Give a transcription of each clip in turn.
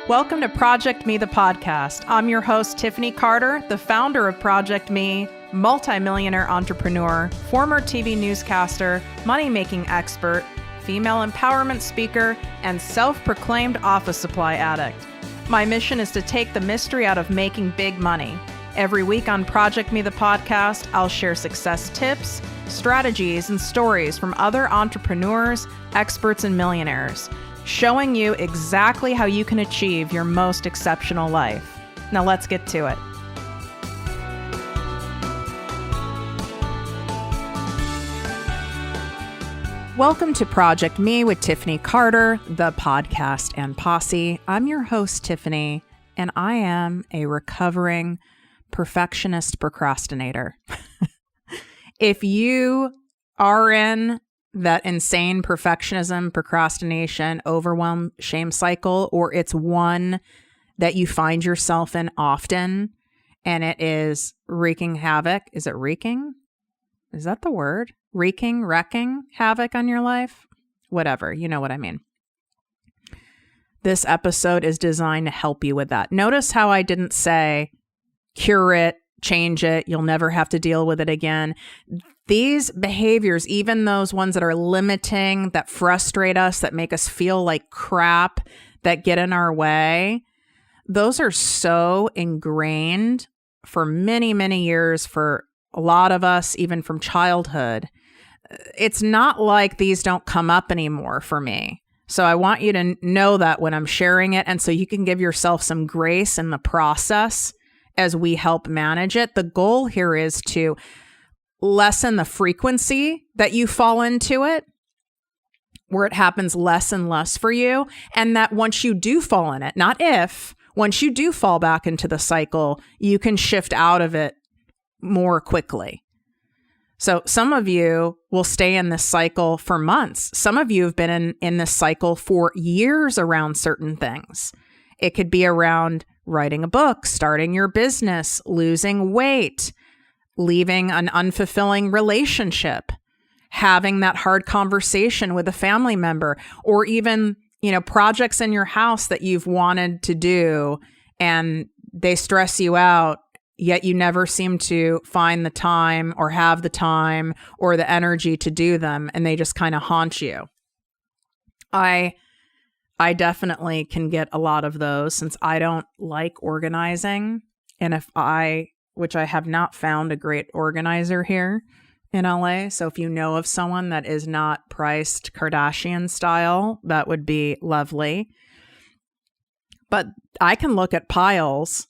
Welcome to ProjectME, the podcast. I'm your host, Tiffany Carter, the founder of ProjectME, multimillionaire entrepreneur, former TV newscaster, money-making expert, female empowerment speaker, and self-proclaimed office supply addict. My mission is to take the mystery out of making big money. Every week on ProjectME, the podcast, I'll share success tips, strategies, and stories from other entrepreneurs, experts, and millionaires, showing you exactly how you can achieve your most exceptional life. Now let's get to it. Welcome to ProjectME with Tiffany Carter, the podcast and posse. I'm your host, Tiffany, and I am a recovering perfectionist procrastinator. If you are in that insane perfectionism, procrastination, overwhelm, shame cycle, or it's one that you find yourself in often and it is wreaking havoc. Is it wreaking? Is that the word? Wreaking havoc on your life? Whatever, you know what I mean. This episode is designed to help you with that. Notice how I didn't say cure it, change it, you'll never have to deal with it again. These behaviors, even those ones that are limiting, that frustrate us, that make us feel like crap, that get in our way, those are so ingrained for many, many years for a lot of us, even from childhood. It's not like these don't come up anymore for me. So I want you to know that when I'm sharing it, and so you can give yourself some grace in the process as we help manage it. The goal here is to lessen the frequency that you fall into it, where it happens less and less for you. And that once you do fall in it, not if, once you do fall back into the cycle, you can shift out of it more quickly. So some of you will stay in this cycle for months. Some of you have been in this cycle for years around certain things. It could be around writing a book, starting your business, losing weight, leaving an unfulfilling relationship, having that hard conversation with a family member, or even, projects in your house that you've wanted to do and they stress you out, yet you never seem to find the time or have the time or the energy to do them, and they just kind of haunt you. I definitely can get a lot of those since I don't like organizing. And which I have not found a great organizer here in LA. So if you know of someone that is not priced Kardashian style, that would be lovely. But I can look at piles,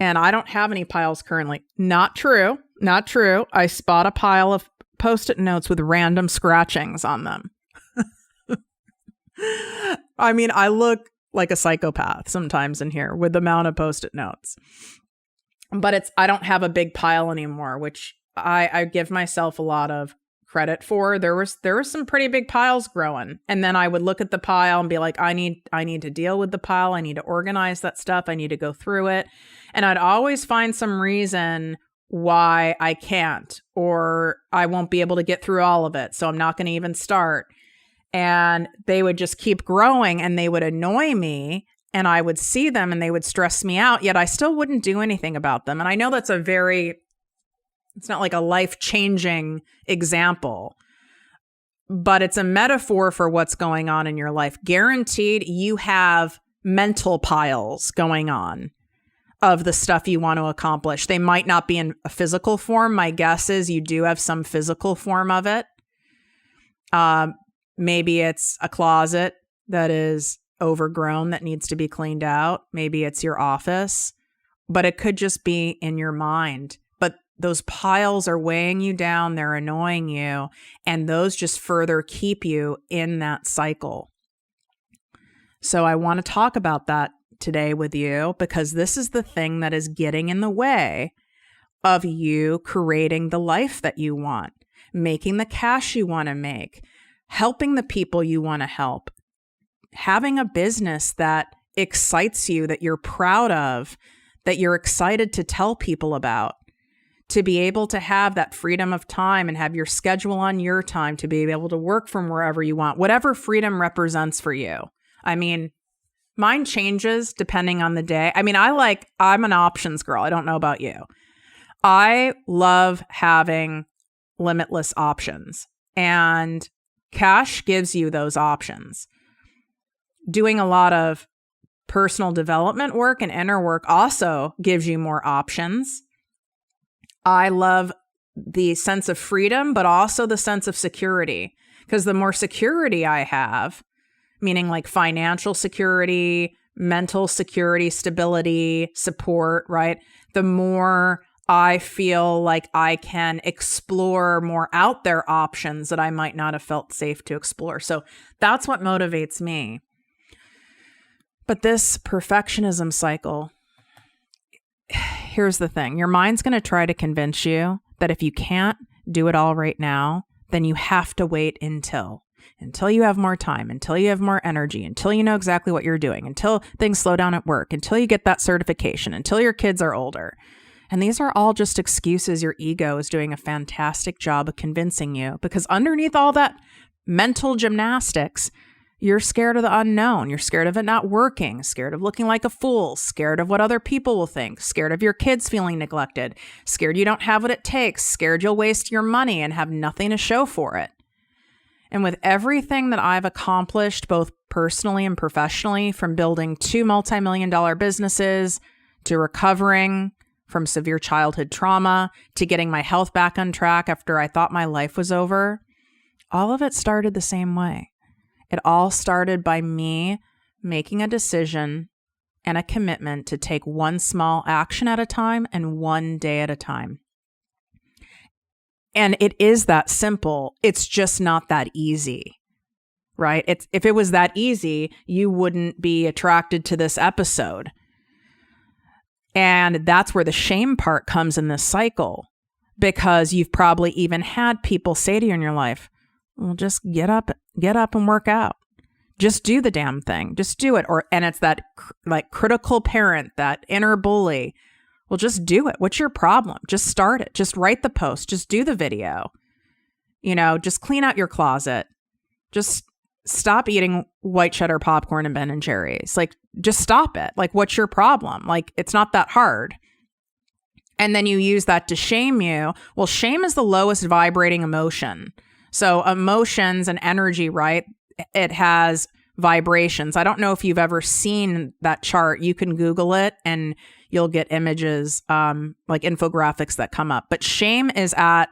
and I don't have any piles currently. Not true. I spot a pile of Post-it notes with random scratchings on them. I mean, I look like a psychopath sometimes in here with the amount of Post-it notes. But I don't have a big pile anymore, which I give myself a lot of credit for. There was some pretty big piles growing. And then I would look at the pile and be like, I need to deal with the pile. I need to organize that stuff. I need to go through it. And I'd always find some reason why I can't, or I won't be able to get through all of it. So I'm not going to even start. And they would just keep growing and they would annoy me. And I would see them and they would stress me out, yet I still wouldn't do anything about them. And I know that's it's not like a life-changing example, but it's a metaphor for what's going on in your life. Guaranteed you have mental piles going on of the stuff you want to accomplish. They might not be in a physical form. My guess is you do have some physical form of it. Maybe it's a closet that is overgrown that needs to be cleaned out. Maybe it's your office, but it could just be in your mind. But those piles are weighing you down. They're annoying you. And those just further keep you in that cycle. So I want to talk about that today with you, because this is the thing that is getting in the way of you creating the life that you want, making the cash you want to make, helping the people you want to help, having a business that excites you, that you're proud of, that you're excited to tell people about, to be able to have that freedom of time and have your schedule on your time, to be able to work from wherever you want, whatever freedom represents for you. I mean, Mine changes depending on the day. I mean, I'm an options girl. I don't know about you. I love having limitless options, and cash gives you those options. Doing a lot of personal development work and inner work also gives you more options. I love the sense of freedom, but also the sense of security, because the more security I have, meaning like financial security, mental security, stability, support, right? The more I feel like I can explore more out there options that I might not have felt safe to explore. So that's what motivates me. But this perfectionism cycle, here's the thing. Your mind's going to try to convince you that if you can't do it all right now, then you have to wait until you have more time, until you have more energy, until you know exactly what you're doing, until things slow down at work, until you get that certification, until your kids are older. And these are all just excuses your ego is doing a fantastic job of convincing you, because underneath all that mental gymnastics, you're scared of the unknown. You're scared of it not working, scared of looking like a fool, scared of what other people will think, scared of your kids feeling neglected, scared you don't have what it takes, scared you'll waste your money and have nothing to show for it. And with everything that I've accomplished, both personally and professionally, from building 2 multi-million-dollar businesses to recovering from severe childhood trauma to getting my health back on track after I thought my life was over, all of it started the same way. It all started by me making a decision and a commitment to take one small action at a time and one day at a time. And it is that simple. It's just not that easy, right? If it was that easy, you wouldn't be attracted to this episode. And that's where the shame part comes in this cycle, because you've probably even had people say to you in your life, well, just get up and work out. Just do the damn thing. Just do it. And it's that like critical parent, that inner bully. Well, just do it. What's your problem? Just start it. Just write the post. Just do the video. Just clean out your closet. Just stop eating white cheddar popcorn and Ben & Jerry's. Like, just stop it. Like, what's your problem? Like, it's not that hard. And then you use that to shame you. Well, shame is the lowest vibrating emotion. So emotions and energy, right? It has vibrations. I don't know if you've ever seen that chart. You can Google it and you'll get images, like infographics that come up. But shame is at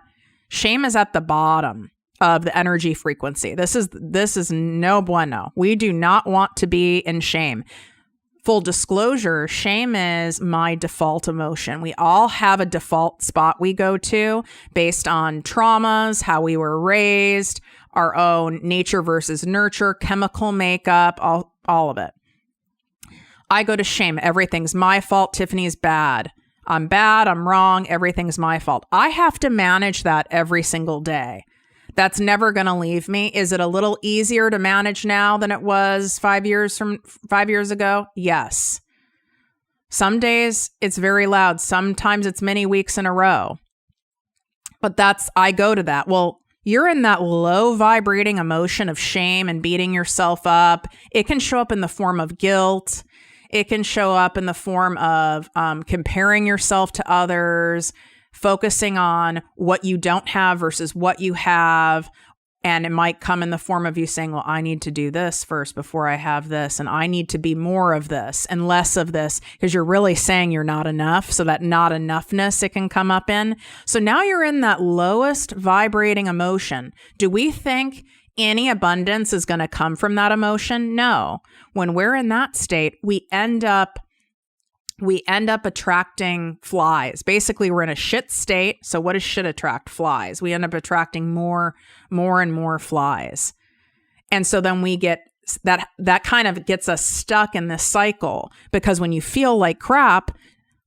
the bottom of the energy frequency. This is no bueno. We do not want to be in shame. Full disclosure, shame is my default emotion. We all have a default spot we go to based on traumas, how we were raised, our own nature versus nurture, chemical makeup, all of it. I go to shame. Everything's my fault. Tiffany's bad. I'm wrong. Everything's my fault. I have to manage that every single day. That's never going to leave me. Is it a little easier to manage now than it was 5 years ago? Yes. Some days it's very loud. Sometimes it's many weeks in a row. But I go to that. Well, you're in that low vibrating emotion of shame and beating yourself up. It can show up in the form of guilt. It can show up in the form of comparing yourself to others, focusing on what you don't have versus what you have. And it might come in the form of you saying, well, I need to do this first before I have this. And I need to be more of this and less of this, because you're really saying you're not enough. So that not enoughness it can come up in. So now you're in that lowest vibrating emotion. Do we think any abundance is going to come from that emotion? No. When we're in that state, we end up attracting flies. Basically, we're in a shit state. So what does shit attract? Flies. We end up attracting more and more flies. And so then we get that kind of gets us stuck in this cycle, because when you feel like crap,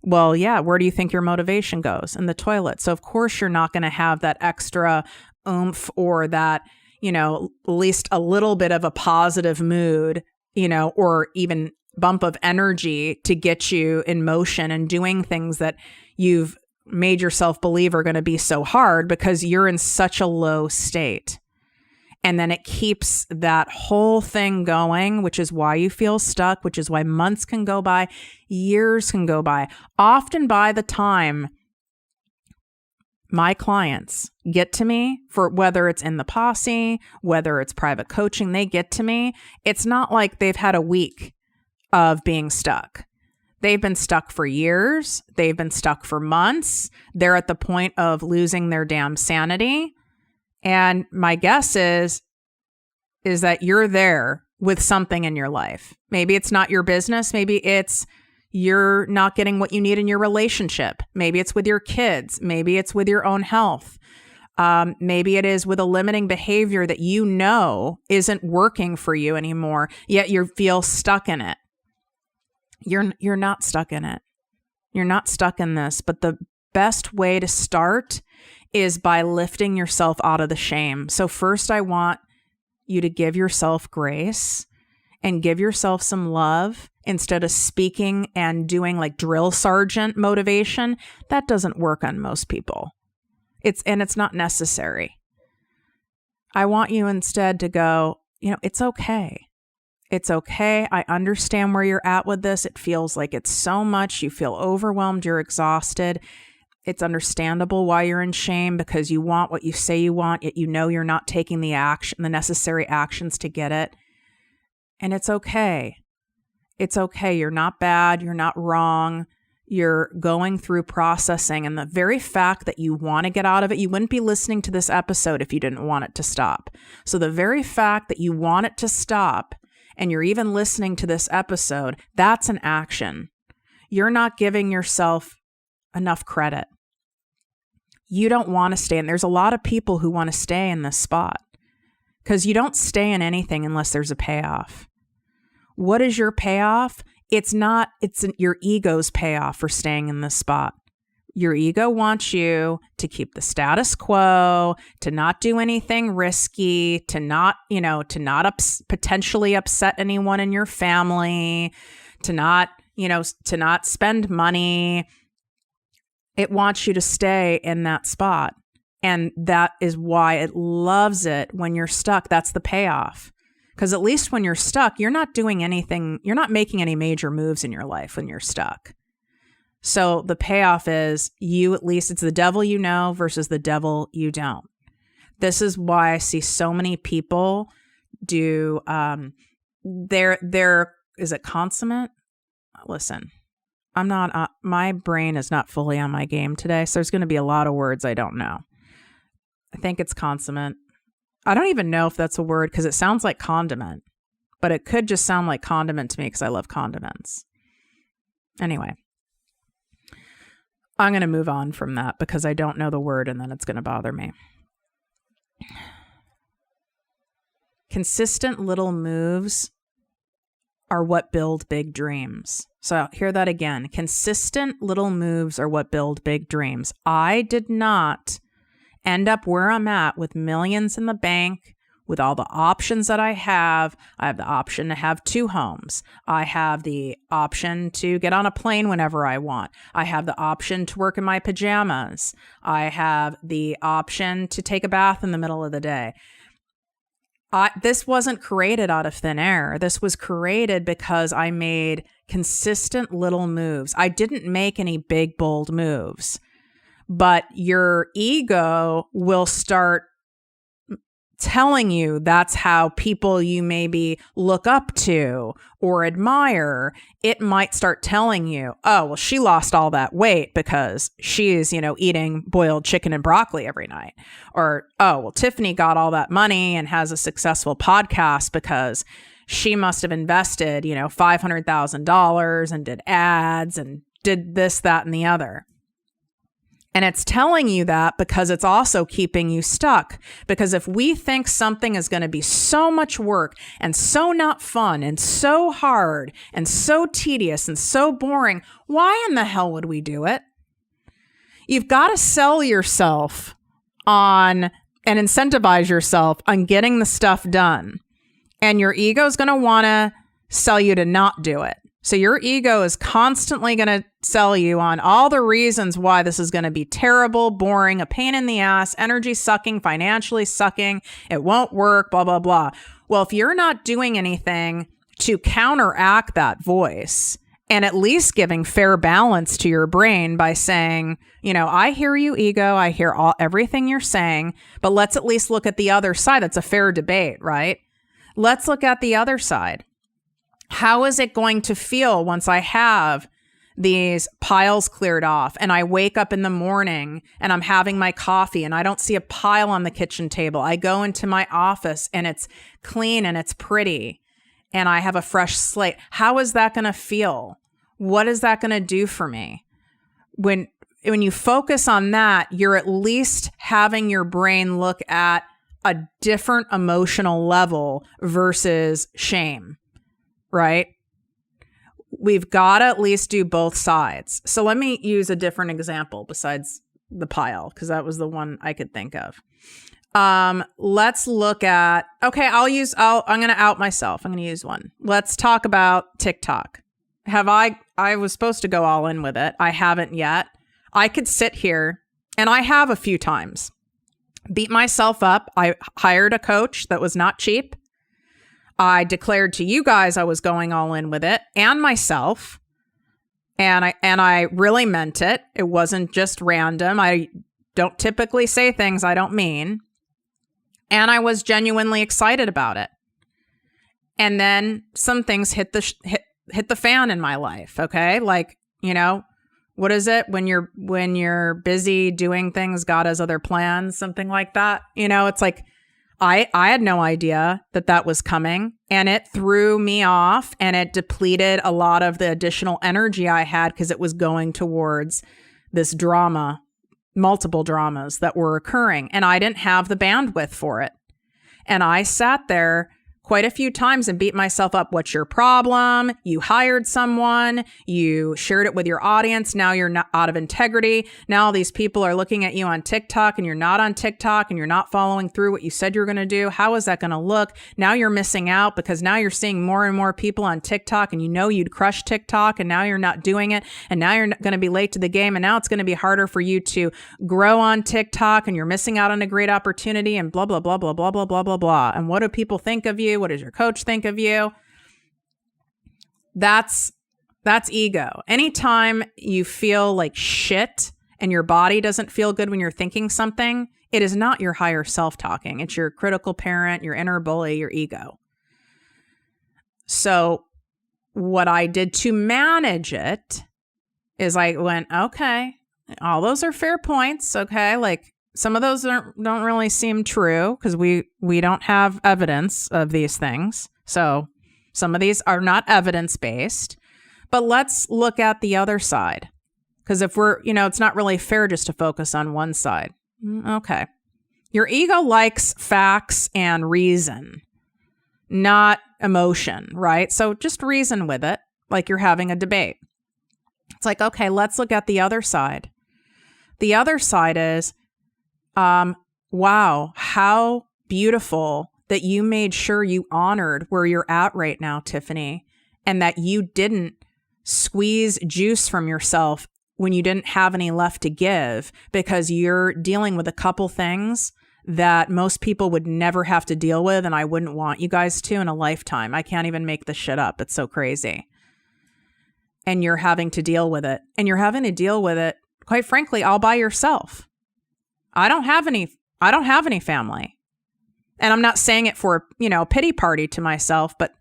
well, yeah, where do you think your motivation goes? In the toilet. So of course you're not going to have that extra oomph or that, at least a little bit of a positive mood, or even bump of energy to get you in motion and doing things that you've made yourself believe are going to be so hard, because you're in such a low state. And then it keeps that whole thing going, which is why you feel stuck, which is why months can go by, years can go by. Often by the time my clients get to me, for whether it's in the posse, whether it's private coaching, they get to me. It's not like they've had a week of being stuck. They've been stuck for years. They've been stuck for months. They're at the point of losing their damn sanity. And my guess is that you're there with something in your life. Maybe it's not your business. Maybe it's you're not getting what you need in your relationship. Maybe it's with your kids. Maybe it's with your own health. Maybe it is with a limiting behavior that you know isn't working for you anymore, yet you feel stuck in it. You're not stuck in it. You're not stuck in this. But the best way to start is by lifting yourself out of the shame. So first, I want you to give yourself grace and give yourself some love instead of speaking and doing like drill sergeant motivation. That doesn't work on most people. It's not necessary. I want you instead to go, it's okay. It's okay. I understand where you're at with this. It feels like it's so much. You feel overwhelmed. You're exhausted. It's understandable why you're in shame, because you want what you say you want, yet you know you're not taking the necessary actions to get it. And it's okay. It's okay. You're not bad. You're not wrong. You're going through processing. And the very fact that you want to get out of it, you wouldn't be listening to this episode if you didn't want it to stop. So the very fact that you want it to stop and you're even listening to this episode, that's an action. You're not giving yourself enough credit. You don't want to stay in. There's a lot of people who want to stay in this spot because you don't stay in anything unless there's a payoff. What is your payoff? It's your ego's payoff for staying in this spot. Your ego wants you to keep the status quo, to not do anything risky, to not potentially upset anyone in your family, to not spend money. It wants you to stay in that spot. And that is why it loves it when you're stuck. That's the payoff. Because at least when you're stuck, you're not doing anything. You're not making any major moves in your life when you're stuck. So the payoff is it's the devil you know versus the devil you don't. This is why I see so many people do, is it consummate? Listen. I'm not, my brain is not fully on my game today, so there's going to be a lot of words I don't know. I think it's consummate. I don't even know if that's a word because it sounds like condiment, but it could just sound like condiment to me because I love condiments. Anyway, I'm going to move on from that because I don't know the word and then it's going to bother me. Consistent little moves are what build big dreams. So hear that again. Consistent little moves are what build big dreams. I did not end up where I'm at with millions in the bank, with all the options that I have. I have the option to have 2 homes. I have the option to get on a plane whenever I want. I have the option to work in my pajamas. I have the option to take a bath in the middle of the day. This wasn't created out of thin air. This was created because I made consistent little moves. I didn't make any big, bold moves, but your ego will start telling you that's how people you maybe look up to or admire. It might start telling you, oh, well, she lost all that weight because she's, eating boiled chicken and broccoli every night. Or, oh, well, Tiffany got all that money and has a successful podcast because she must have invested, $500,000 and did ads and did this, that, and the other. And it's telling you that because it's also keeping you stuck. Because if we think something is going to be so much work and so not fun and so hard and so tedious and so boring, why in the hell would we do it? You've got to sell yourself on and incentivize yourself on getting the stuff done. And your ego is going to want to sell you to not do it. So your ego is constantly going to sell you on all the reasons why this is going to be terrible, boring, a pain in the ass, energy sucking, financially sucking, it won't work, blah, blah, blah. Well, if you're not doing anything to counteract that voice and at least giving fair balance to your brain by saying, I hear you, ego, I hear everything you're saying, but let's at least look at the other side. That's a fair debate, right? Let's look at the other side. How is it going to feel once I have these piles cleared off and I wake up in the morning and I'm having my coffee and I don't see a pile on the kitchen table? I go into my office and it's clean and it's pretty and I have a fresh slate. How is that going to feel? What is that going to do for me? When you focus on that, you're at least having your brain look at a different emotional level versus shame. Right? We've got to at least do both sides. So let me use a different example besides the pile, because that was the one I could think of. Let's look at, okay, I'm going to out myself. I'm going to use one. Let's talk about TikTok. I was supposed to go all in with it. I haven't yet. I could sit here, and I have a few times, beat myself up. I hired a coach that was not cheap. I declared to you guys I was going all in with it and myself. And I really meant it. It wasn't just random. I don't typically say things I don't mean. And I was genuinely excited about it. And then some things hit the fan in my life. Okay. Like, what is it when you're busy doing things, God has other plans, something like that. It's like, I had no idea that was coming, and it threw me off and it depleted a lot of the additional energy I had because it was going towards this drama, multiple dramas that were occurring, and I didn't have the bandwidth for it. And I sat there quite a few times and beat myself up. What's your problem? You hired someone, you shared it with your audience. Now you're not out of integrity. Now all these people are looking at you on TikTok and you're not on TikTok and you're not following through what you said you're going to do. How is that going to look? Now you're missing out because now you're seeing more and more people on TikTok and you'd crush TikTok and now you're not doing it. And now you're going to be late to the game. And now it's going to be harder for you to grow on TikTok and you're missing out on a great opportunity and blah, blah, blah, blah, blah, blah, blah, blah, blah. And what do people think of you? What does your coach think of you? That's ego. Anytime you feel like shit and your body doesn't feel good when you're thinking something, it is not your higher self talking. It's your critical parent, your inner bully, your ego. So what I did to manage it is I went, okay, all those are fair points. Okay. Like, some of those don't really seem true because we don't have evidence of these things. So some of these are not evidence-based. But let's look at the other side. Because if it's not really fair just to focus on one side. Okay. Your ego likes facts and reason, not emotion, right? So just reason with it, like you're having a debate. It's like, okay, let's look at the other side. The other side is, wow, how beautiful that you made sure you honored where you're at right now, Tiffany, and that you didn't squeeze juice from yourself when you didn't have any left to give because you're dealing with a couple things that most people would never have to deal with, and I wouldn't want you guys to in a lifetime. I can't even make this shit up. It's so crazy. And you're having to deal with it. And you're having to deal with it, quite frankly, all by yourself. I don't have any family. And I'm not saying it for, a pity party to myself, but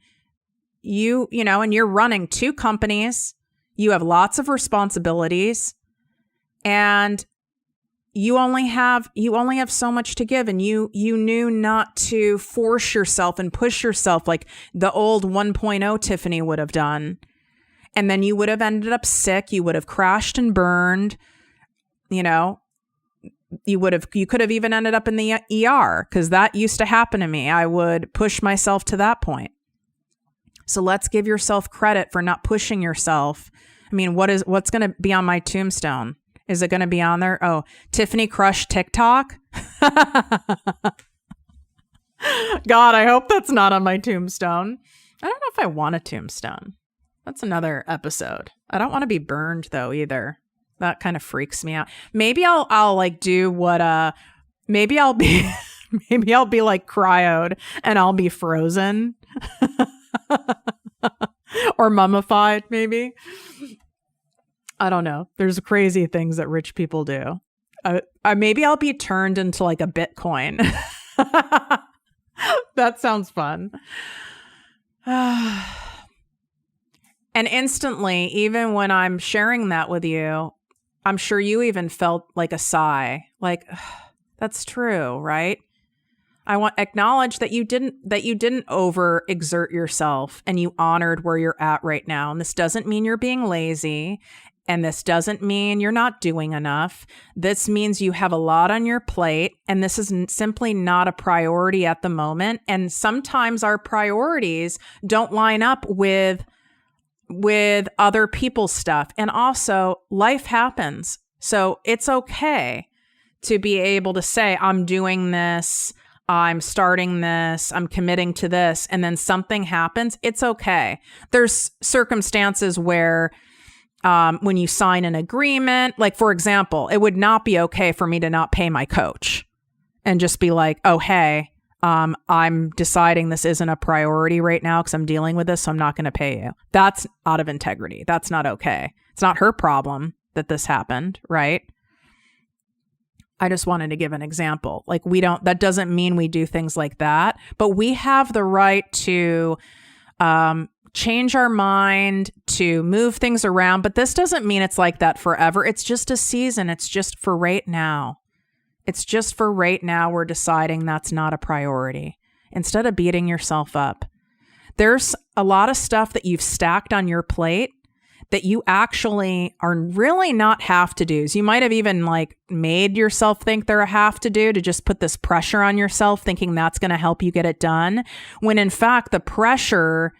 and you're running 2 companies, you have lots of responsibilities, and you only have so much to give, and you knew not to force yourself and push yourself like the old 1.0 Tiffany would have done. And then you would have ended up sick, you would have crashed and burned, you could have even ended up in the ER because that used to happen to me. I would push myself to that point. So let's give yourself credit for not pushing yourself. I mean, what's going to be on my tombstone? Is it going to be on there? Oh, Tiffany crushed TikTok. God, I hope that's not on my tombstone. I don't know if I want a tombstone. That's another episode. I don't want to be burned though either. That kind of freaks me out. Maybe I'll like do what maybe I'll be maybe I'll be like cryoed and I'll be frozen. Or mummified maybe. I don't know. There's crazy things that rich people do. Maybe I'll be turned into like a Bitcoin. That sounds fun. And instantly, even when I'm sharing that with you, I'm sure you even felt like a sigh, like, that's true, right? I want acknowledge that you didn't overexert yourself and you honored where you're at right now. And this doesn't mean you're being lazy. And this doesn't mean you're not doing enough. This means you have a lot on your plate, and this is simply not a priority at the moment. And sometimes our priorities don't line up with other people's stuff. And also, life happens. So it's okay to be able to say, I'm doing this, I'm starting this, I'm committing to this, and then something happens. It's okay. There's circumstances where when you sign an agreement, like for example, it would not be okay for me to not pay my coach and just be like, oh, hey, I'm deciding this isn't a priority right now because I'm dealing with this, so I'm not going to pay you. That's out of integrity. That's not okay. It's not her problem that this happened, right? I just wanted to give an example. Like that doesn't mean we do things like that, but we have the right to change our mind, to move things around. But this doesn't mean it's like that forever. It's just a season. It's just for right now. It's just for right now. We're deciding that's not a priority instead of beating yourself up. There's a lot of stuff that you've stacked on your plate that you actually are really not have to do's. You might have even like made yourself think they're a have to do to just put this pressure on yourself, thinking that's going to help you get it done. When in fact, the pressure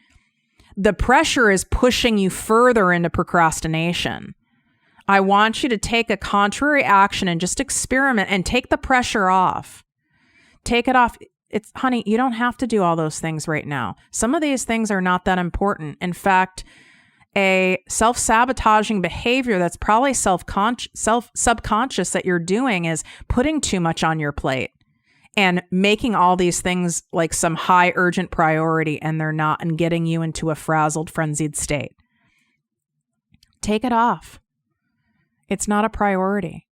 is pushing you further into procrastination. I want you to take a contrary action and just experiment and take the pressure off. Take it off. Honey, you don't have to do all those things right now. Some of these things are not that important. In fact, a self-sabotaging behavior that's probably subconscious that you're doing is putting too much on your plate and making all these things like some high urgent priority, and they're not, and getting you into a frazzled, frenzied state. Take it off. It's not a priority.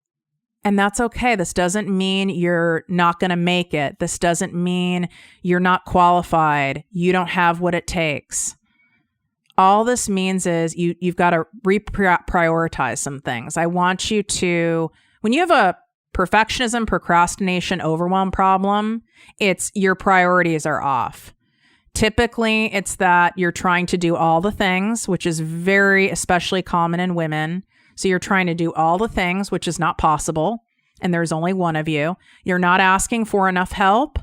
And that's okay. This doesn't mean you're not going to make it. This doesn't mean you're not qualified. You don't have what it takes. All this means is you've got to reprioritize some things. I want you to, when you have a perfectionism, procrastination, overwhelm problem, it's your priorities are off. Typically, it's that you're trying to do all the things, which is very especially common in women. So you're trying to do all the things, which is not possible. And there's only one of you. You're not asking for enough help.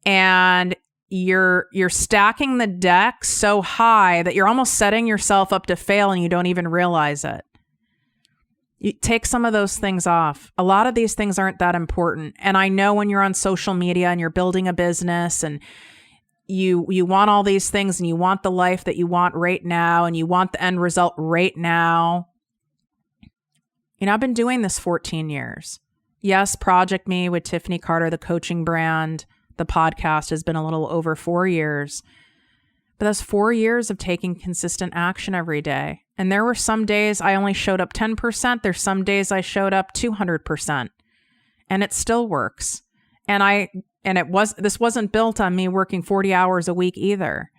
And you're stacking the deck so high that you're almost setting yourself up to fail and you don't even realize it. You take some of those things off. A lot of these things aren't that important. And I know when you're on social media and you're building a business and you want all these things and you want the life that you want right now and you want the end result right now. You know, I've been doing this 14 years. Yes, ProjectME with Tiffany Carter, the coaching brand, the podcast has been a little over 4 years. But that's 4 years of taking consistent action every day. And there were some days I only showed up 10%. There's some days I showed up 200%. And it still works. And this wasn't built on me working 40 hours a week either.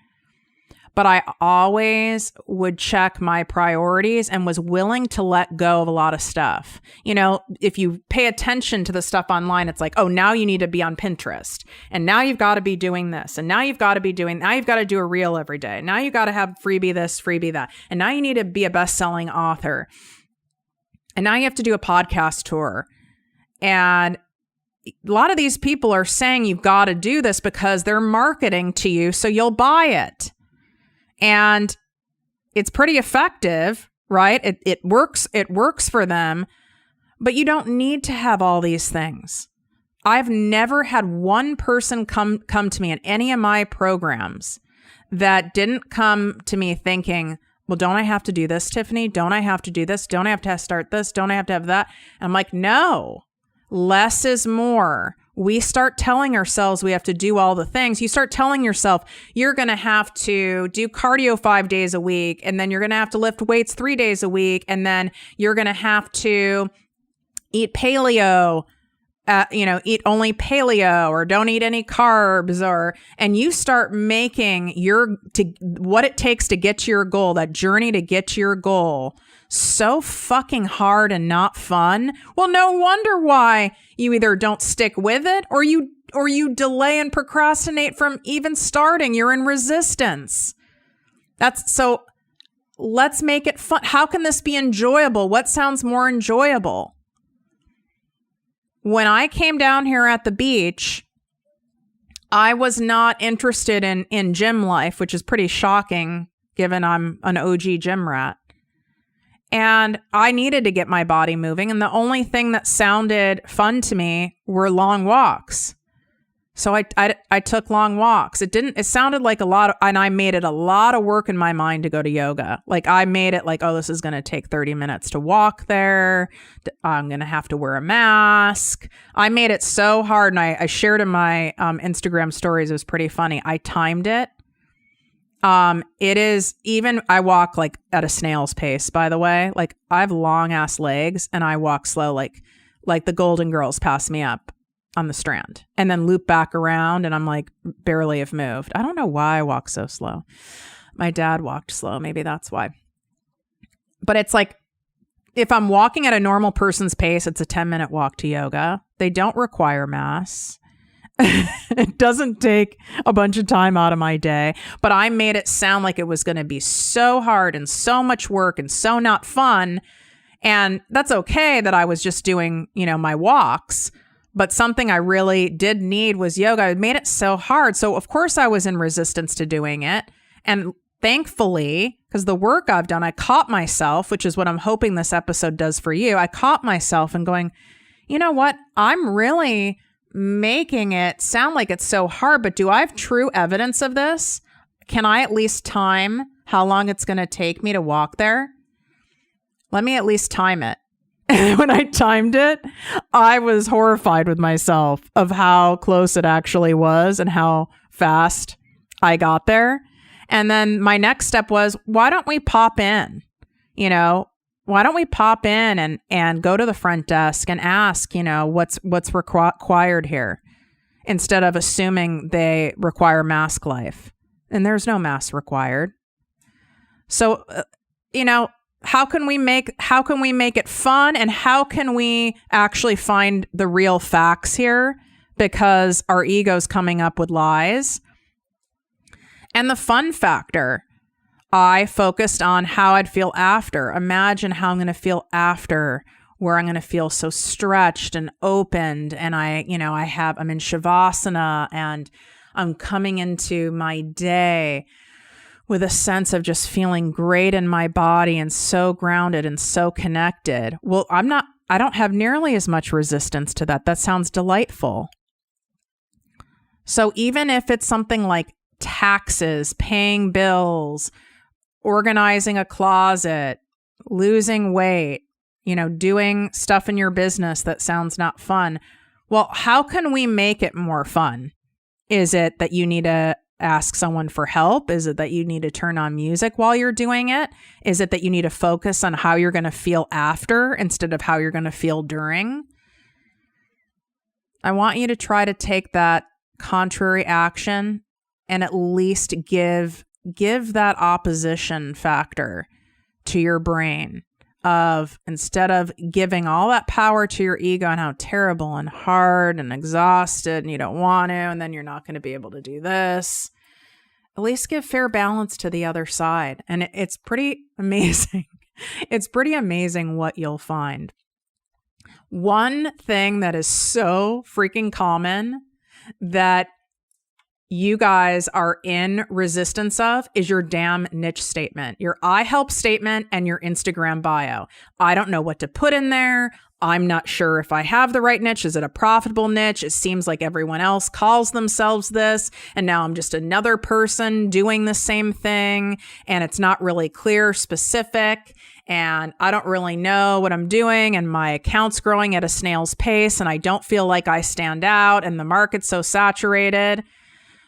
But I always would check my priorities and was willing to let go of a lot of stuff. You know, if you pay attention to the stuff online, it's like, oh, now you need to be on Pinterest. And now you've got to be doing this. And now you've got to do a reel every day. Now you got to have freebie this, freebie that. And now you need to be a best-selling author. And now you have to do a podcast tour. And a lot of these people are saying you've got to do this because they're marketing to you so you'll buy it. And it's pretty effective, right? It works for them, but you don't need to have all these things. I've never had one person come to me in any of my programs that didn't come to me thinking, well, don't I have to do this, Tiffany? Don't I have to do this? Don't I have to start this? Don't I have to have that? And I'm like, no, less is more. We start telling ourselves we have to do all the things. You start telling yourself you're going to have to do cardio 5 days a week, and then you're going to have to lift weights 3 days a week, and then you're going to have to eat paleo, eat only paleo, or don't eat any carbs, and you start making what it takes to get to your goal, that journey to get to your goal, so fucking hard and not fun. Well, no wonder why you either don't stick with it or you delay and procrastinate from even starting. You're in resistance. So let's make it fun. How can this be enjoyable? What sounds more enjoyable? When I came down here at the beach, I was not interested in gym life, which is pretty shocking given I'm an OG gym rat. And I needed to get my body moving. And the only thing that sounded fun to me were long walks. So I took long walks. It sounded like and I made it a lot of work in my mind to go to yoga. Like I made it like, oh, this is going to take 30 minutes to walk there. I'm going to have to wear a mask. I made it so hard. And I shared in my Instagram stories. It was pretty funny. I timed it. I walk like at a snail's pace, by the way. Like I have long ass legs and I walk slow, like the Golden Girls pass me up on the Strand and then loop back around, and I'm like barely have moved. I don't know why I walk so slow. My dad walked slow. Maybe that's why. But it's like, if I'm walking at a normal person's pace, it's a 10-minute walk to yoga. They don't require mass. It doesn't take a bunch of time out of my day, but I made it sound like it was going to be so hard and so much work and so not fun. And that's okay that I was just doing, my walks. But something I really did need was yoga. I made it so hard. So of course I was in resistance to doing it. And thankfully, because the work I've done, I caught myself, which is what I'm hoping this episode does for you. I caught myself and going, you know what? I'm really making it sound like it's so hard, but do I have true evidence of this? Can I at least time how long it's going to take me to walk there? Let me at least time it. And when I timed it, I was horrified with myself of how close it actually was and how fast I got there. And then my next step was, why don't we pop in? Why don't we pop in and go to the front desk and ask, what's required here, instead of assuming they require mask life. And there's no mask required. So, how can we make it fun, and how can we actually find the real facts here? Because our ego's coming up with lies. And the fun factor, I focused on how I'd feel after. Imagine how I'm going to feel after, where I'm going to feel so stretched and opened. And I'm in Shavasana, and I'm coming into my day with a sense of just feeling great in my body and so grounded and so connected. Well, I don't have nearly as much resistance to that. That sounds delightful. So even if it's something like taxes, paying bills, organizing a closet, losing weight, doing stuff in your business that sounds not fun. Well, how can we make it more fun? Is it that you need to ask someone for help? Is it that you need to turn on music while you're doing it? Is it that you need to focus on how you're going to feel after instead of how you're going to feel during? I want you to try to take that contrary action and at least give that opposition factor to your brain of, instead of giving all that power to your ego and how terrible and hard and exhausted and you don't want to, and then you're not going to be able to do this, at least give fair balance to the other side. And it's pretty amazing. It's pretty amazing what you'll find. One thing that is so freaking common that you guys are in resistance of is your damn niche statement, your I help statement, and your Instagram bio. I don't know what to put in there. I'm not sure if I have the right niche. Is it a profitable niche? It seems like everyone else calls themselves this, and now I'm just another person doing the same thing, and it's not really clear, specific, and I don't really know what I'm doing, and my account's growing at a snail's pace, and I don't feel like I stand out, and the market's so saturated.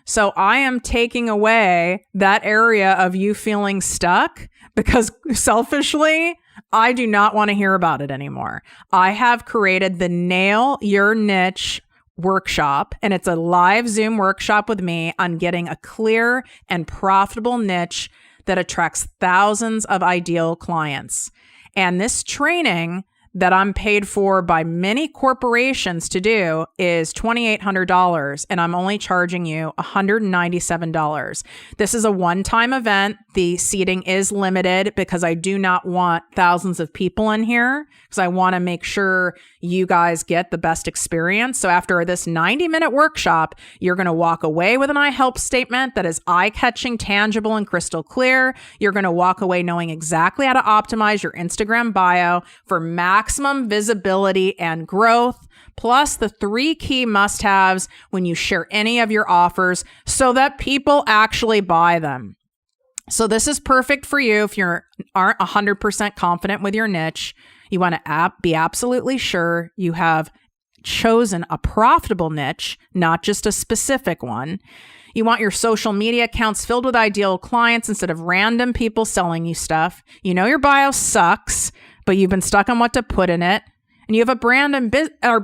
So I am taking away that area of you feeling stuck because selfishly, I do not want to hear about it anymore. I have created the Nail Your Niche workshop, and it's a live Zoom workshop with me on getting a clear and profitable niche that attracts thousands of ideal clients. And this training that I'm paid for by many corporations to do is $2,800, and I'm only charging you $197. This is a one-time event. The seating is limited because I do not want thousands of people in here, because I want to make sure you guys get the best experience. So after this 90-minute workshop, you're going to walk away with an I help statement that is eye-catching, tangible, and crystal clear. You're going to walk away knowing exactly how to optimize your Instagram bio for maximum visibility and growth, plus the 3 key must-haves when you share any of your offers so that people actually buy them. So this is perfect for you if you aren't 100% confident with your niche. You want to be absolutely sure you have chosen a profitable niche, not just a specific one. You want your social media accounts filled with ideal clients instead of random people selling you stuff. You know your bio sucks, but you've been stuck on what to put in it. And you have a brand and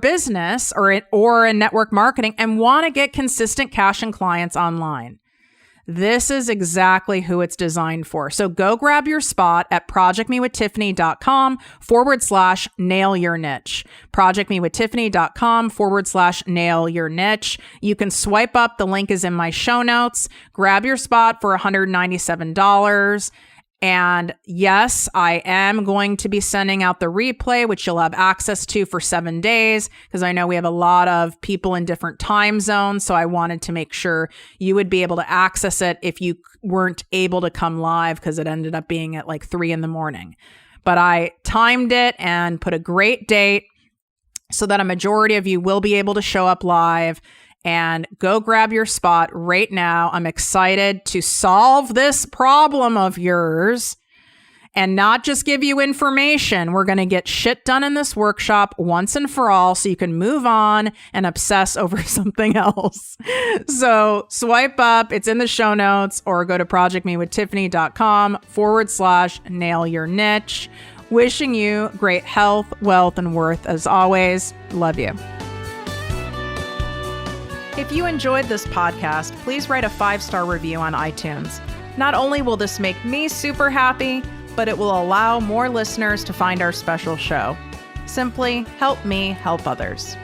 business or in network marketing and want to get consistent cash and clients online. This is exactly who it's designed for. So go grab your spot at projectmewithtiffany.com/nail your niche. projectmewithtiffany.com/nail your niche. You can swipe up. The link is in my show notes. Grab your spot for $197. And yes, I am going to be sending out the replay, which you'll have access to for 7 days, because I know we have a lot of people in different time zones. So I wanted to make sure you would be able to access it if you weren't able to come live, because it ended up being at like 3 a.m. But I timed it and put a great date so that a majority of you will be able to show up live. And go grab your spot right now. I'm excited to solve this problem of yours and not just give you information. We're going to get shit done in this workshop once and for all so you can move on and obsess over something else. So swipe up. It's in the show notes, or go to projectmewithtiffany.com/nail your niche. Wishing you great health, wealth, and worth as always. Love you. If you enjoyed this podcast, please write a 5-star review on iTunes. Not only will this make me super happy, but it will allow more listeners to find our special show. Simply help me help others.